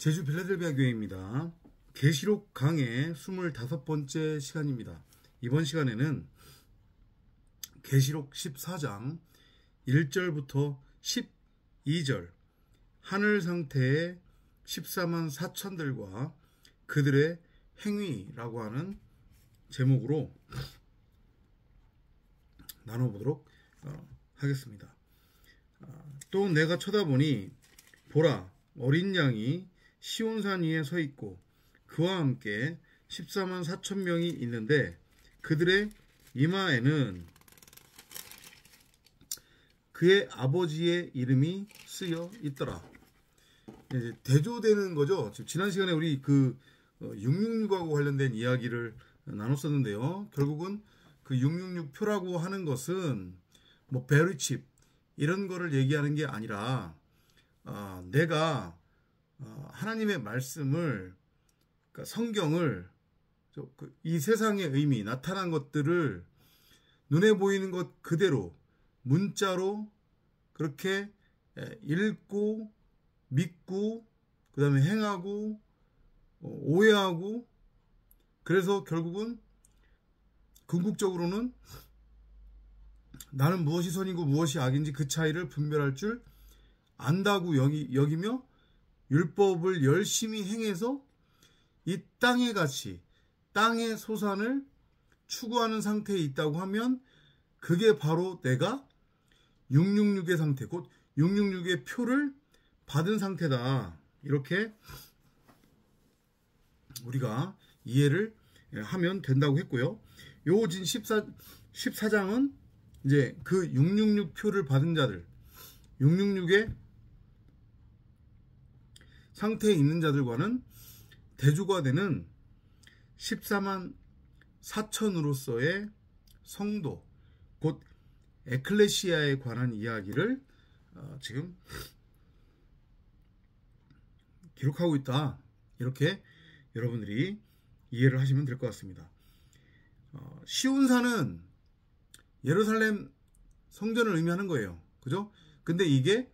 제주 빌라델비아 교회입니다. 계시록 강의 25번째 시간입니다. 이번 시간에는 계시록 14장 1절부터 12절 하늘 상태의 14만 4천들과 그들의 행위라고 하는 제목으로 나눠보도록 하겠습니다. 또 내가 쳐다보니 보라, 어린 양이 시온산 위에 서 있고 그와 함께 14만 4천 명이 있는데 그들의 이마에는 그의 아버지의 이름이 쓰여 있더라. 이제 대조되는 거죠. 지난 시간에 우리 666하고 관련된 이야기를 나눴었는데요. 결국은 그 666표라고 하는 것은 뭐 베리칩 이런 거를 얘기하는 게 아니라 내가 하나님의 말씀을, 그러니까 성경을, 이 세상의 의미, 나타난 것들을 눈에 보이는 것 그대로 문자로 그렇게 읽고 믿고 그 다음에 행하고 오해하고, 그래서 결국은 궁극적으로는 나는 무엇이 선이고 무엇이 악인지 그 차이를 분별할 줄 안다고 여기며 율법을 열심히 행해서 이 땅의 가치, 땅의 소산을 추구하는 상태에 있다고 하면 그게 바로 내가 666의 상태, 곧 666의 표를 받은 상태다. 이렇게 우리가 이해를 하면 된다고 했고요. 요 진 14장은 이제 그 666표를 받은 자들, 666의 상태에 있는 자들과는 대조가 되는 14만 4천으로서의 성도, 곧 에클레시아에 관한 이야기를 지금 기록하고 있다. 이렇게 여러분들이 이해를 하시면 될 것 같습니다. 시온산은 예루살렘 성전을 의미하는 거예요. 그죠? 근데 이게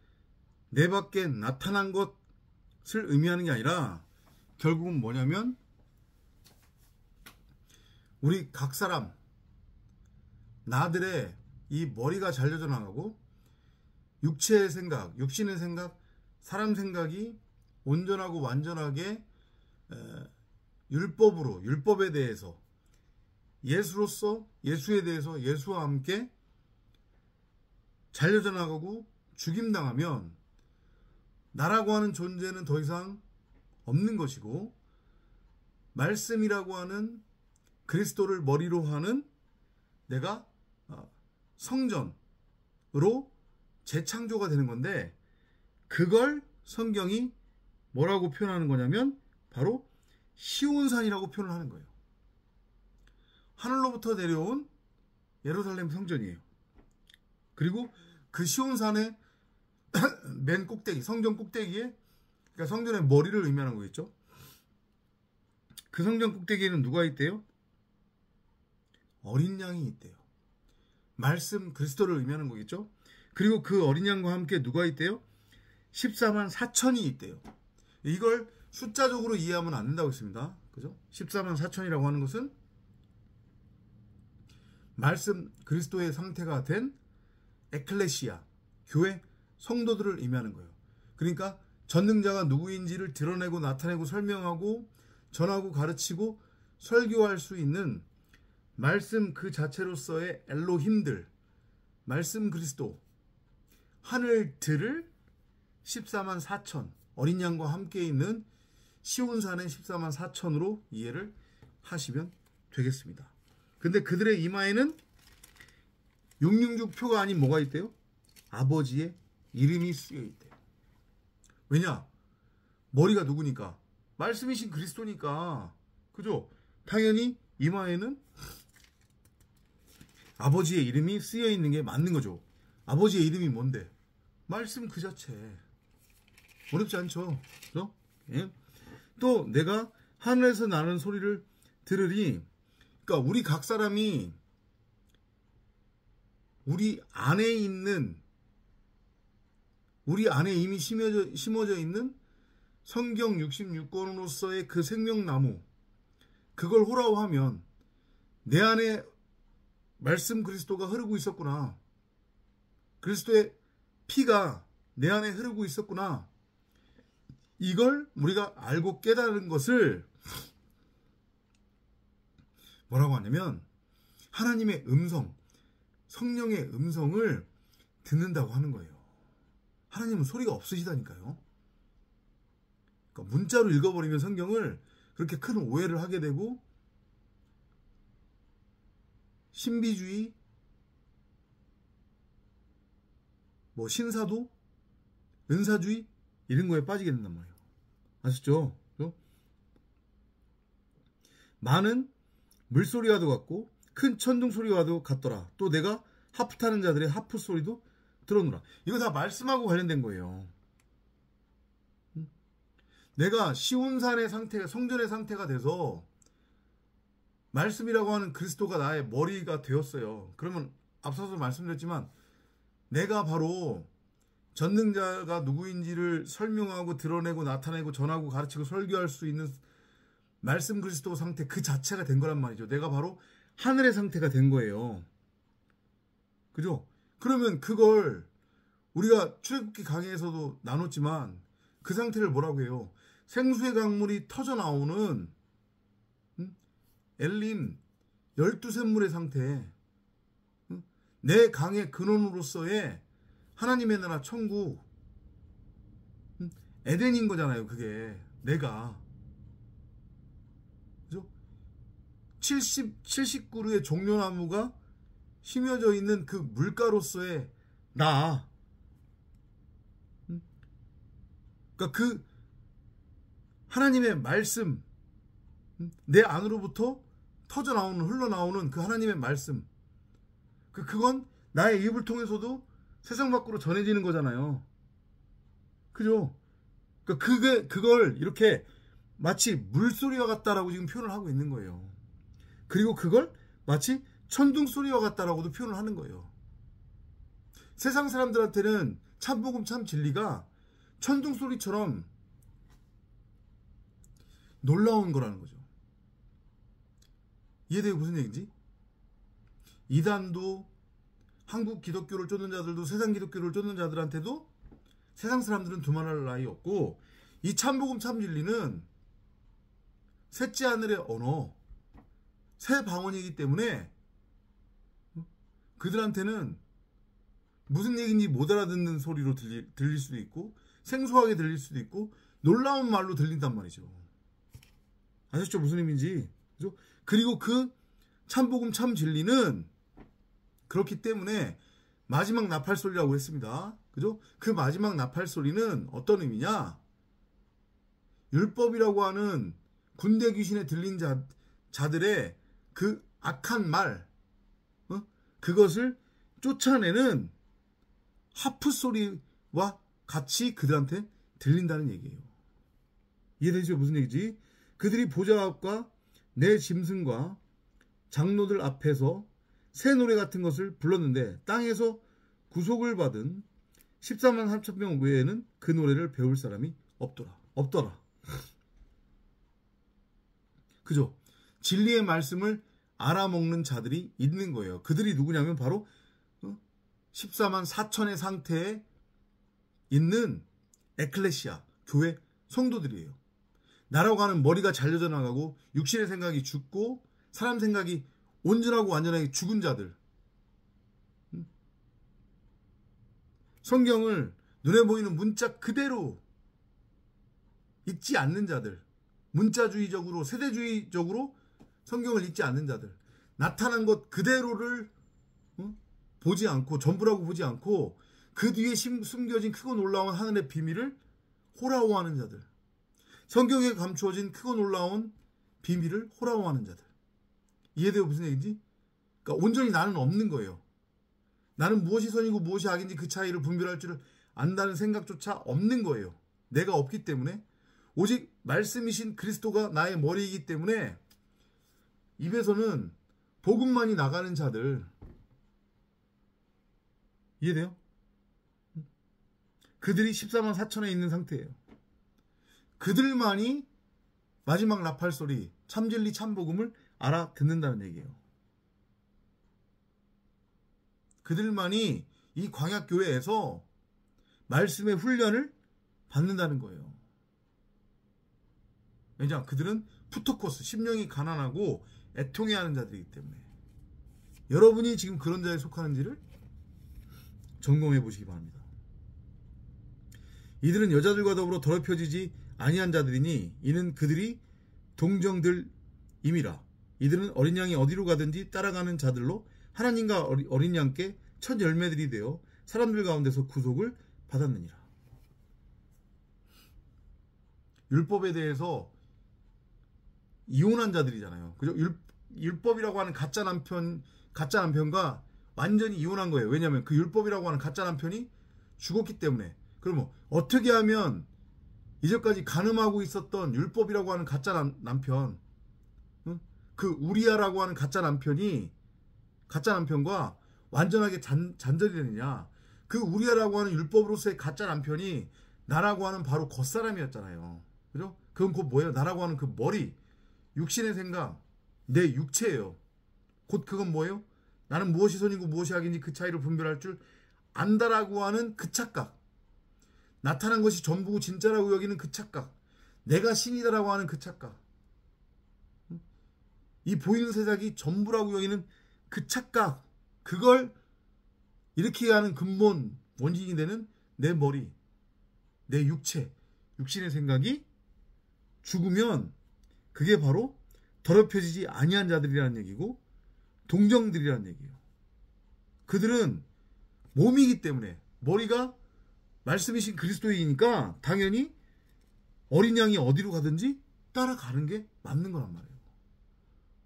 내 밖에 나타난 것을 의미하는 게 아니라 결국은 뭐냐면 우리 각 사람 나들의 이 머리가 잘려져 나가고 육체의 생각, 육신의 생각, 사람 생각이 온전하고 완전하게 율법에 대해서 예수로서, 예수에 대해서 예수와 함께 잘려져 나가고 죽임당하면 나라고 하는 존재는 더 이상 없는 것이고, 말씀이라고 하는 그리스도를 머리로 하는 내가 성전으로 재창조가 되는 건데, 그걸 성경이 뭐라고 표현하는 거냐면 바로 시온산이라고 표현을 하는 거예요. 하늘로부터 내려온 예루살렘 성전이에요. 그리고 그 시온산의 맨 꼭대기, 성전 꼭대기에, 그러니까 성전의 머리를 의미하는 거겠죠. 그 성전 꼭대기에는 누가 있대요? 어린 양이 있대요. 말씀 그리스도를 의미하는 거겠죠. 그리고 그 어린 양과 함께 누가 있대요? 14만 4천이 있대요. 이걸 숫자적으로 이해하면 안 된다고 했습니다. 그죠? 14만 4천이라고 하는 것은 말씀 그리스도의 상태가 된 에클레시아, 교회 성도들을 의미하는 거예요. 그러니까 전능자가 누구인지를 드러내고 나타내고 설명하고 전하고 가르치고 설교할 수 있는 말씀 그 자체로서의 엘로힘들, 말씀 그리스도, 하늘들을 14만 4천, 어린 양과 함께 있는 시온산의 14만 4천으로 이해를 하시면 되겠습니다. 근데 그들의 이마에는 666표가 아닌 뭐가 있대요? 아버지의 이름이 쓰여 있대요. 왜냐? 머리가 누구니까? 말씀이신 그리스도니까. 그죠? 당연히 이마에는 아버지의 이름이 쓰여 있는 게 맞는 거죠. 아버지의 이름이 뭔데? 말씀 그 자체. 어렵지 않죠? 그죠? 예? 또 내가 하늘에서 나는 소리를 들으리. 그러니까 우리 각 사람이 우리 안에 있는, 우리 안에 이미 심어져 있는 성경 66권으로서의 그 생명나무, 그걸 호라호하면 내 안에 말씀 그리스도가 흐르고 있었구나. 그리스도의 피가 내 안에 흐르고 있었구나. 이걸 우리가 알고 깨달은 것을 뭐라고 하냐면 하나님의 음성, 성령의 음성을 듣는다고 하는 거예요. 하나님은 소리가 없으시다니까요. 그러니까 문자로 읽어버리면 성경을 그렇게 큰 오해를 하게 되고 신비주의, 신사도, 은사주의 이런 거에 빠지게 된단 말이에요. 아셨죠? 많은 물소리와도 같고 큰 천둥 소리와도 같더라. 또 내가 하프 타는 자들의 하프 소리도 들었노라. 이거 다 말씀하고 관련된 거예요. 내가 시온산의 상태가, 성전의 상태가 돼서 말씀이라고 하는 그리스도가 나의 머리가 되었어요. 그러면 앞서서 말씀드렸지만 내가 바로 전능자가 누구인지를 설명하고 드러내고 나타내고 전하고 가르치고 설교할 수 있는 말씀 그리스도 상태 그 자체가 된 거란 말이죠. 내가 바로 하늘의 상태가 된 거예요. 그죠? 그러면 그걸 우리가 출애굽기 강의에서도 나눴지만 그 상태를 뭐라고 해요? 생수의 강물이 터져 나오는 엘림 12샘물의 상태, 내 강의 근원으로서의 하나님의 나라 천국, 에덴인 거잖아요. 그게 내가, 그죠? 70그루의 종려나무가 심어져 있는 그 물가로서의 나, 그러니까 그 하나님의 말씀, 내 안으로부터 터져 나오는, 흘러나오는 그 하나님의 말씀, 그건 나의 입을 통해서도 세상 밖으로 전해지는 거잖아요. 그죠? 그러니까 그걸 이렇게 마치 물소리와 같다라고 지금 표현을 하고 있는 거예요. 그리고 그걸 마치 천둥 소리와 같다라고도 표현을 하는 거예요. 세상 사람들한테는 참복음 참 진리가 천둥 소리처럼 놀라운 거라는 거죠. 이해돼요? 무슨 얘기인지? 이단도 한국 기독교를 쫓는 자들도 세상 기독교를 쫓는 자들한테도 세상 사람들은 두말할 나위 없고, 이 참복음 참 진리는 셋째 하늘의 언어, 새 방언이기 때문에 그들한테는 무슨 얘기인지 못 알아듣는 소리로 들릴 수도 있고, 생소하게 들릴 수도 있고, 놀라운 말로 들린단 말이죠. 아셨죠? 무슨 의미인지. 그죠? 그리고 그 참복음 참 진리는 그렇기 때문에 마지막 나팔 소리라고 했습니다. 그죠? 그 마지막 나팔 소리는 어떤 의미냐? 율법이라고 하는 군대 귀신에 들린 자들의 그 악한 말, 그것을 쫓아내는 하프 소리와 같이 그들한테 들린다는 얘기예요. 이해되죠? 무슨 얘기지? 그들이 보좌 앞과 내 짐승과 장로들 앞에서 새 노래 같은 것을 불렀는데 땅에서 구속을 받은 14만 3천 명 외에는 그 노래를 배울 사람이 없더라. 그죠? 진리의 말씀을 알아먹는 자들이 있는 거예요. 그들이 누구냐면 바로 14만 4천의 상태에 있는 에클레시아, 교회 성도들이에요. 나라고 하는 머리가 잘려져 나가고 육신의 생각이 죽고 사람 생각이 온전하고 완전하게 죽은 자들, 성경을 눈에 보이는 문자 그대로 읽지 않는 자들, 문자주의적으로 세대주의적으로 성경을 읽지 않는 자들, 나타난 것 그대로를 보지 않고 전부라고 보지 않고 그 뒤에 숨겨진 크고 놀라운 하늘의 비밀을 호라호하는 자들, 성경에 감추어진 크고 놀라운 비밀을 호라호하는 자들. 이해돼요? 무슨 얘기인지? 그러니까 온전히 나는 없는 거예요. 나는 무엇이 선이고 무엇이 악인지 그 차이를 분별할 줄을 안다는 생각조차 없는 거예요. 내가 없기 때문에, 오직 말씀이신 그리스도가 나의 머리이기 때문에 입에서는 복음만이 나가는 자들. 이해돼요? 그들이 14만 4천에 있는 상태예요. 그들만이 마지막 나팔 소리, 참진리 참복음을 알아듣는다는 얘기예요. 그들만이 이 광약교회에서 말씀의 훈련을 받는다는 거예요. 왜냐? 그들은 푸토코스, 심령이 가난하고 애통해하는 자들이기 때문에. 여러분이 지금 그런 자에 속하는지를 점검해 보시기 바랍니다. 이들은 여자들과 더불어 더럽혀지지 아니한 자들이니 이는 그들이 동정들임이라. 이들은 어린 양이 어디로 가든지 따라가는 자들로 하나님과 어린 양께 첫 열매들이 되어 사람들 가운데서 구속을 받았느니라. 율법에 대해서 이혼한 자들이잖아요. 그죠? 율법이라고 하는 가짜 남편과 완전히 이혼한 거예요. 왜냐하면 그 율법이라고 하는 가짜 남편이 죽었기 때문에. 그러면 어떻게 하면 이제까지 간음하고 있었던 율법이라고 하는 가짜 남편, 그 우리아라고 하는 가짜 남편과 완전하게 잔절이 되느냐? 그 우리아라고 하는 율법으로서의 가짜 남편이 나라고 하는 바로 겉사람이었잖아요. 그죠? 그건 곧 뭐예요? 나라고 하는 그 머리, 육신의 생각, 내 육체예요. 곧 그건 뭐예요? 나는 무엇이 선이고 무엇이 악인지 그 차이를 분별할 줄 안다라고 하는 그 착각. 나타난 것이 전부고 진짜라고 여기는 그 착각. 내가 신이다라고 하는 그 착각. 이 보이는 세상이 전부라고 여기는 그 착각. 그걸 이렇게 하는 근본 원인이 되는 내 머리, 내 육체, 육신의 생각이 죽으면 그게 바로 더럽혀지지 아니한 자들이라는 얘기고 동정들이라는 얘기예요. 그들은 몸이기 때문에 머리가 말씀이신 그리스도이니까 당연히 어린 양이 어디로 가든지 따라가는 게 맞는 거란 말이에요.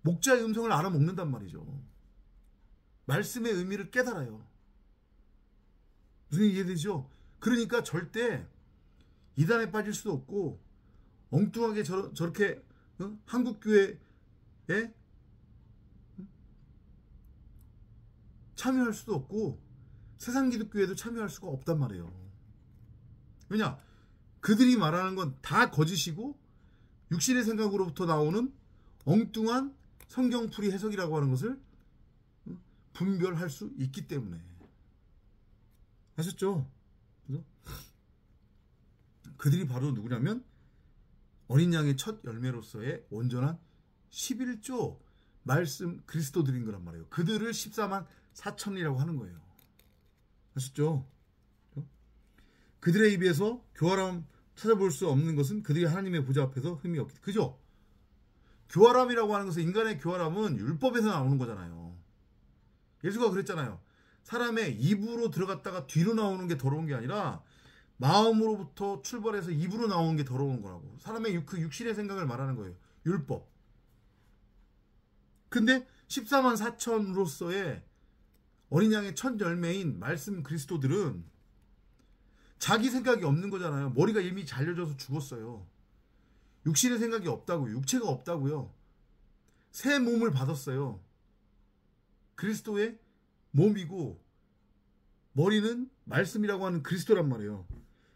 목자의 음성을 알아먹는단 말이죠. 말씀의 의미를 깨달아요. 무슨 이해되죠? 그러니까 절대 이단에 빠질 수도 없고 엉뚱하게 저렇게 한국교회에 참여할 수도 없고 세상 기독교회도 참여할 수가 없단 말이에요. 왜냐? 그들이 말하는 건 다 거짓이고 육신의 생각으로부터 나오는 엉뚱한 성경풀이 해석이라고 하는 것을 분별할 수 있기 때문에. 아셨죠? 그래서 그들이 바로 누구냐면 어린 양의 첫 열매로서의 온전한 11조 말씀 그리스도들인 거란 말이에요. 그들을 14만 4천이라고 하는 거예요. 아셨죠? 그들의 입에서 교활함 찾아볼 수 없는 것은 그들이 하나님의 보좌 앞에서 흠이 없기. 그죠? 교활함이라고 하는 것은 인간의 교활함은 율법에서 나오는 거잖아요. 예수가 그랬잖아요. 사람의 입으로 들어갔다가 뒤로 나오는 게 더러운 게 아니라 마음으로부터 출발해서 입으로 나오는 게 더러운 거라고. 사람의 그 육신의 생각을 말하는 거예요. 율법. 근데 14만 4천으로서의 어린 양의 첫 열매인 말씀 그리스도들은 자기 생각이 없는 거잖아요. 머리가 이미 잘려져서 죽었어요. 육신의 생각이 없다고요. 육체가 없다고요. 새 몸을 받았어요. 그리스도의 몸이고 머리는 말씀이라고 하는 그리스도란 말이에요.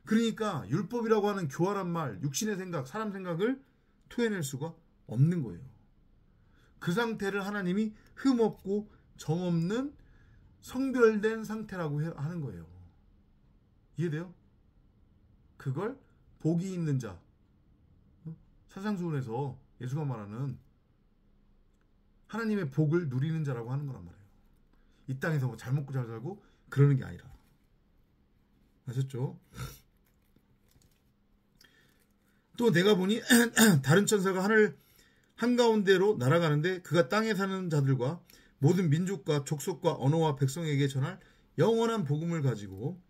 그러니까 율법이라고 하는 교활한 말, 육신의 생각, 사람 생각을 토해낼 수가 없는 거예요. 그 상태를 하나님이 흠없고 정없는 성별된 상태라고 하는 거예요. 이해돼요? 그걸 복이 있는 자, 사상수훈에서 예수가 말하는 하나님의 복을 누리는 자라고 하는 거란 말이에요. 이 땅에서 뭐 잘 먹고 잘 살고 그러는 게 아니라. 아셨죠? 또 내가 보니 다른 천사가 하늘 한가운데로 날아가는데 그가 땅에 사는 자들과 모든 민족과 족속과 언어와 백성에게 전할 영원한 복음을 가지고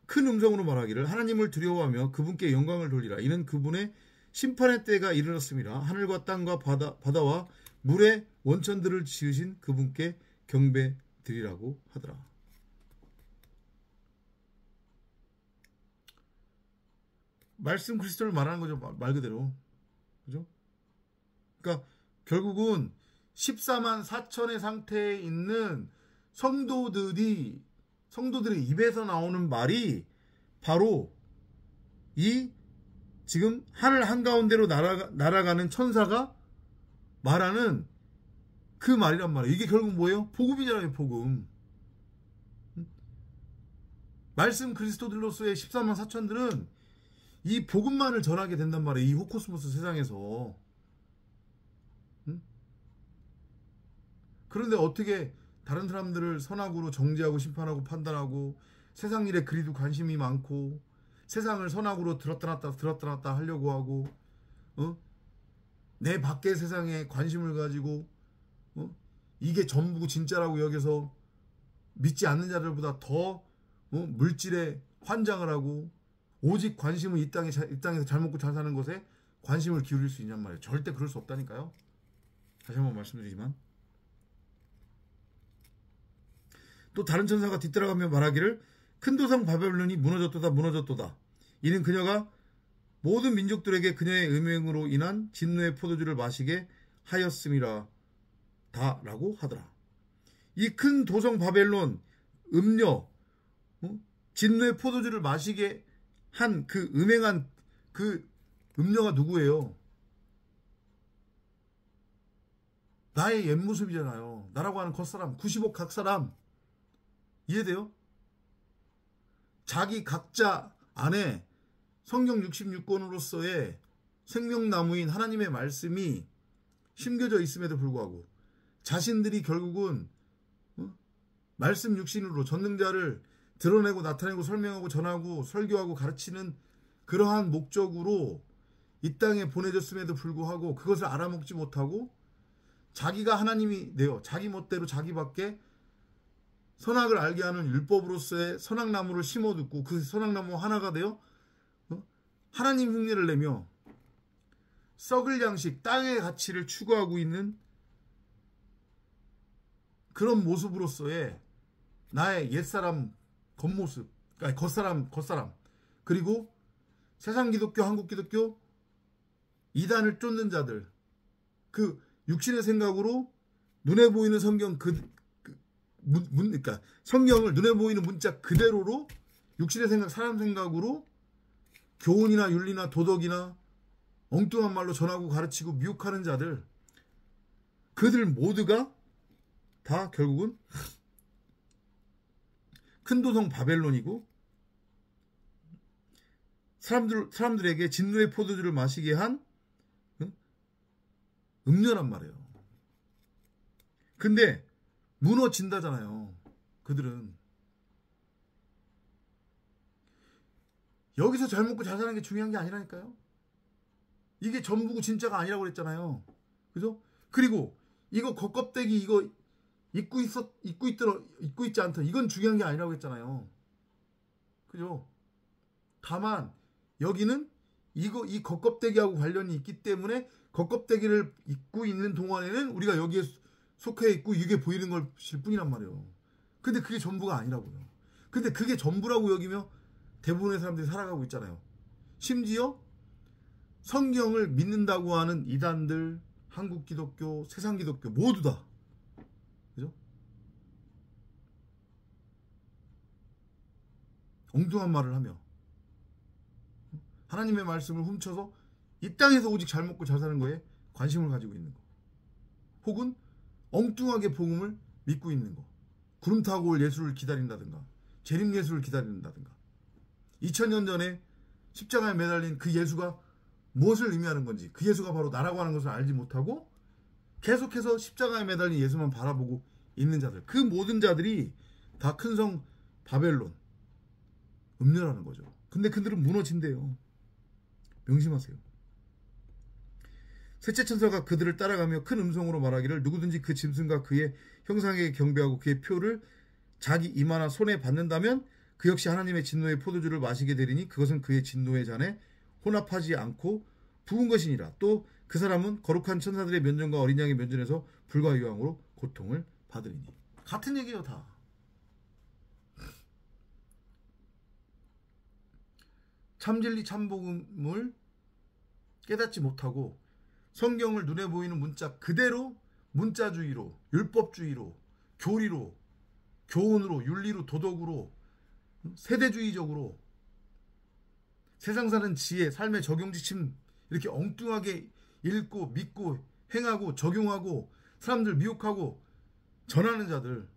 큰 음성으로 말하기를 하나님을 두려워하며 그분께 영광을 돌리라. 이는 그분의 심판의 때가 이르렀음이라. 하늘과 땅과 바다와 물의 원천들을 지으신 그분께 경배드리라고 하더라. 말씀 그리스도를 말하는 거죠. 말 그대로. 그죠? 그러니까 결국은 14만 4천의 상태에 있는 성도들의 입에서 나오는 말이 바로 이 지금 하늘 한가운데로 날아가는 천사가 말하는 그 말이란 말이에요. 이게 결국 뭐예요? 복음이잖아요. 복음. 말씀 그리스도들로서의 14만 4천들은 이 복음만을 전하게 된단 말이에요. 이 호코스모스 세상에서. 그런데 어떻게 다른 사람들을 선악으로 정죄하고 심판하고 판단하고 세상 일에 그리도 관심이 많고 세상을 선악으로 들었다 놨다 하려고 하고 내 밖의 세상에 관심을 가지고 이게 전부 진짜라고 여겨서 믿지 않는 자들보다 더 물질에 환장을 하고 오직 관심은 이 땅에서 잘 먹고 잘 사는 것에 관심을 기울일 수 있냔 말이에요. 절대 그럴 수 없다니까요. 다시 한번 말씀드리지만 또 다른 천사가 뒤따라가며 말하기를 큰 도성 바벨론이 무너졌도다. 이는 그녀가 모든 민족들에게 그녀의 음행으로 인한 진노의 포도주를 마시게 하였음이라 다라고 하더라. 이 큰 도성 바벨론 음녀 진노의 포도주를 마시게 한 그 음행한 그 음녀가 누구예요? 나의 옛모습이잖아요. 나라고 하는 겉사람 90억 각사람. 이해돼요? 자기 각자 안에 성경 66권으로서의 생명나무인 하나님의 말씀이 심겨져 있음에도 불구하고 자신들이 결국은 말씀 육신으로 전능자를 드러내고 나타내고 설명하고 전하고 설교하고 가르치는 그러한 목적으로 이 땅에 보내졌음에도 불구하고 그것을 알아먹지 못하고 자기가 하나님이 되어 자기 멋대로 자기밖에 선악을 알게 하는 율법으로서의 선악나무를 심어두고 그 선악나무 하나가 되어 하나님 흉내를 내며 썩을 양식 땅의 가치를 추구하고 있는 그런 모습으로서의 나의 옛사람 겉모습, 아니 겉사람 그리고 세상 기독교, 한국 기독교 이단을 쫓는 자들 그 육신의 생각으로 눈에 보이는 성경 그러니까 성경을 눈에 보이는 문자 그대로로 육신의 생각, 사람 생각으로 교훈이나 윤리나 도덕이나 엉뚱한 말로 전하고 가르치고 미혹하는 자들 그들 모두가 다 결국은 큰 도성 바벨론이고 사람들에게 진노의 포도주를 마시게 한 음녀란 말이에요. 근데 무너진다잖아요. 그들은 여기서 잘 먹고 잘 사는 게 중요한 게 아니라니까요. 이게 전부고 진짜가 아니라고 그랬잖아요. 그죠? 그리고 이거 겉껍데기 이거 입고 있지 않던 이건 중요한 게 아니라고 했잖아요. 그죠? 다만 여기는 이 겉껍데기하고 관련이 있기 때문에 겉껍데기를 입고 있는 동안에는 우리가 여기에 속해 있고 이게 보이는 것일 뿐이란 말이에요. 근데 그게 전부가 아니라고요. 근데 그게 전부라고 여기며 대부분의 사람들이 살아가고 있잖아요. 심지어 성경을 믿는다고 하는 이단들, 한국 기독교, 세상 기독교 모두 다 그죠? 엉뚱한 말을 하며 하나님의 말씀을 훔쳐서 이 땅에서 오직 잘 먹고 잘 사는 거에 관심을 가지고 있는 거. 혹은 엉뚱하게 복음을 믿고 있는 거. 구름 타고 올 예수를 기다린다든가 재림 예수를 기다린다든가 2000년 전에 십자가에 매달린 그 예수가 무엇을 의미하는 건지 그 예수가 바로 나라고 하는 것을 알지 못하고 계속해서 십자가에 매달린 예수만 바라보고 있는 자들 그 모든 자들이 다 큰 성 바벨론 음녀라는 거죠. 근데 그들은 무너진대요. 명심하세요. 셋째 천사가 그들을 따라가며 큰 음성으로 말하기를 누구든지 그 짐승과 그의 형상에게 경배하고 그의 표를 자기 이마나 손에 받는다면 그 역시 하나님의 진노의 포도주를 마시게 되리니 그것은 그의 진노의 잔에 혼합하지 않고 부은 것이니라. 또 그 사람은 거룩한 천사들의 면전과 어린 양의 면전에서 불과 유황으로 고통을 받으리니. 같은 얘기예요 다. 참진리 참복음을 깨닫지 못하고 성경을 눈에 보이는 문자 그대로 문자주의로 율법주의로 교리로 교훈으로 윤리로 도덕으로 세대주의적으로 세상 사는 지혜, 삶의 적용지침 이렇게 엉뚱하게 읽고 믿고 행하고 적용하고 사람들 미혹하고 전하는 자들,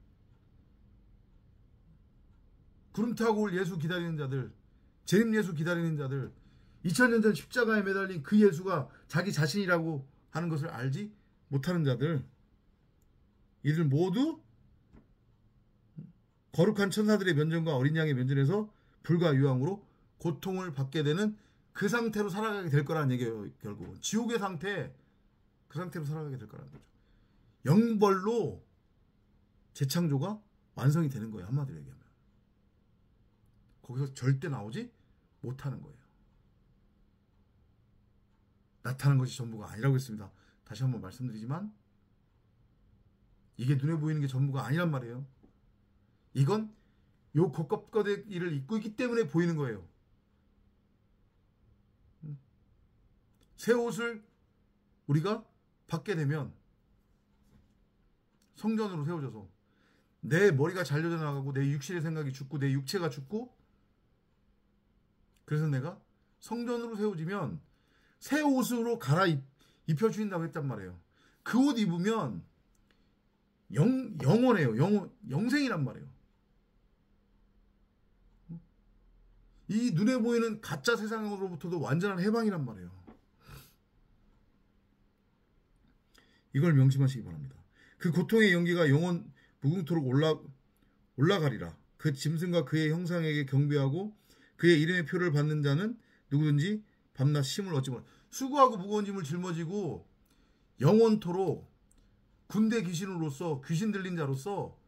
구름 타고 올 예수 기다리는 자들, 재림 예수 기다리는 자들, 2000년 전 십자가에 매달린 그 예수가 자기 자신이라고 하는 것을 알지 못하는 자들, 이들 모두 거룩한 천사들의 면전과 어린 양의 면전에서 불과 유황으로 고통을 받게 되는 그 상태로 살아가게 될 거라는 얘기예요. 결국은 지옥의 상태, 그 상태로 살아가게 될 거라는 거죠. 영벌로 재창조가 완성이 되는 거예요. 한마디로 얘기하면 거기서 절대 나오지 못하는 거예요. 나타난 것이 전부가 아니라고 했습니다. 다시 한번 말씀드리지만 이게 눈에 보이는 게 전부가 아니란 말이에요. 이건 요 겉껍데기를 입고 있기 때문에 보이는 거예요. 새 옷을 우리가 받게 되면 성전으로 세워져서 내 머리가 잘려져 나가고 내 육신의 생각이 죽고 내 육체가 죽고, 그래서 내가 성전으로 세워지면 새 옷으로 입혀주신다고 했단 말이에요. 그 옷 입으면 영원해요. 영생이란 말이에요. 이 눈에 보이는 가짜 세상으로부터도 완전한 해방이란 말이에요. 이걸 명심하시기 바랍니다. 그 고통의 연기가 영원 무궁토록 올라가리라. 그 짐승과 그의 형상에게 경배하고 그의 이름의 표를 받는 자는 누구든지 밤낮 쉼을 얻지 못한다. 수고하고 무거운 짐을 짊어지고 영원토록 군대 귀신으로서, 귀신 들린 자로서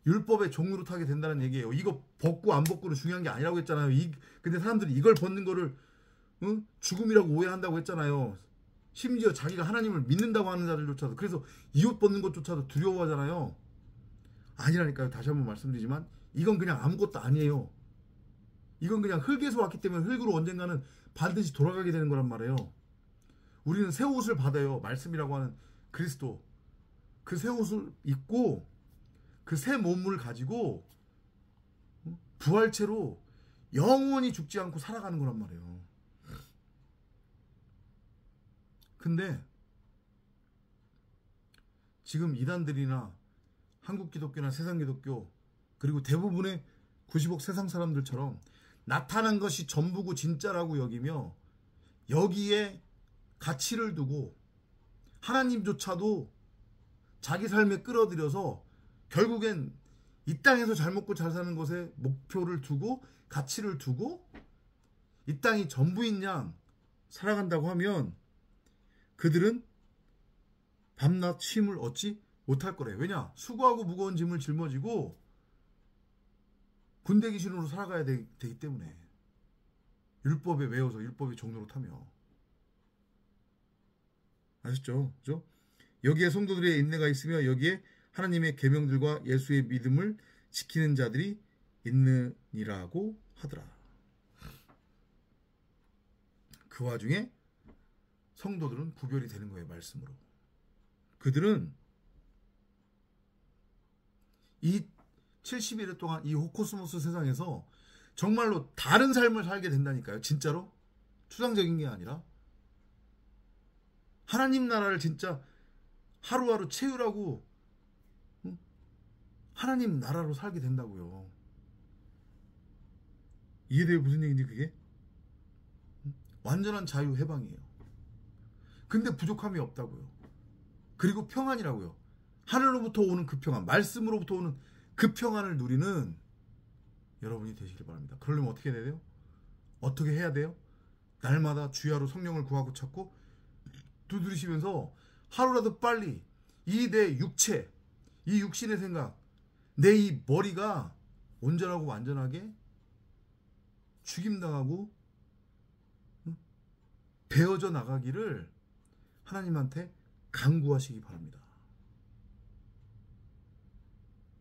율법의 종으로 타게 된다는 얘기예요. 이거 벗고 안 벗고는 중요한 게 아니라고 했잖아요. 근데 사람들이 이걸 벗는 거를 죽음이라고 오해한다고 했잖아요. 심지어 자기가 하나님을 믿는다고 하는 자들조차도. 그래서 이 옷 벗는 것조차도 두려워하잖아요. 아니라니까요. 다시 한번 말씀드리지만 이건 그냥 아무것도 아니에요. 이건 그냥 흙에서 왔기 때문에 흙으로 언젠가는 반드시 돌아가게 되는 거란 말이에요. 우리는 새 옷을 받아요. 말씀이라고 하는 그리스도. 그 새 옷을 입고 그 새 몸을 가지고 부활체로 영원히 죽지 않고 살아가는 거란 말이에요. 근데 지금 이단들이나 한국 기독교나 세상 기독교, 그리고 대부분의 90억 세상 사람들처럼 나타난 것이 전부고 진짜라고 여기며 여기에 가치를 두고 하나님조차도 자기 삶에 끌어들여서 결국엔 이 땅에서 잘 먹고 잘 사는 것에 목표를 두고 가치를 두고 이 땅이 전부인 양 살아간다고 하면 그들은 밤낮 쉼을 얻지 못할 거래요. 왜냐? 수고하고 무거운 짐을 짊어지고 군대 귀신으로 살아가야 되기 때문에. 율법에 매여서 율법의 종로로 타며. 아셨죠? 그죠? 여기에 성도들의 인내가 있으며 여기에 하나님의 계명들과 예수의 믿음을 지키는 자들이 있느니라고 하더라. 그 와중에 성도들은 구별이 되는 거예요. 말씀으로. 그들은 이 70일 동안 이 호코스모스 세상에서 정말로 다른 삶을 살게 된다니까요. 진짜로. 추상적인 게 아니라 하나님 나라를 진짜 하루하루 채우라고 하나님 나라로 살게 된다고요. 이해돼요? 무슨 얘기인지 그게? 완전한 자유 해방이에요. 근데 부족함이 없다고요. 그리고 평안이라고요. 하늘로부터 오는 그 평안, 말씀으로부터 오는 그 평안을 누리는 여러분이 되시길 바랍니다. 그러려면 어떻게 해야 돼요? 어떻게 해야 돼요? 날마다 주야로 성령을 구하고 찾고 두드리시면서 하루라도 빨리 이 내 육체, 이 육신의 생각, 내 이 머리가 온전하고 완전하게 죽임당하고 베어져 나가기를 하나님한테 간구하시기 바랍니다.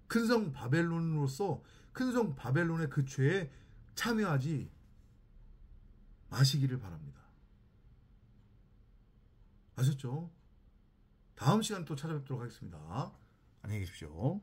큰성 바벨론으로서 큰성 바벨론의 그 죄에 참여하지 마시기를 바랍니다. 아셨죠? 다음 시간 또 찾아뵙도록 하겠습니다. 안녕히 계십시오.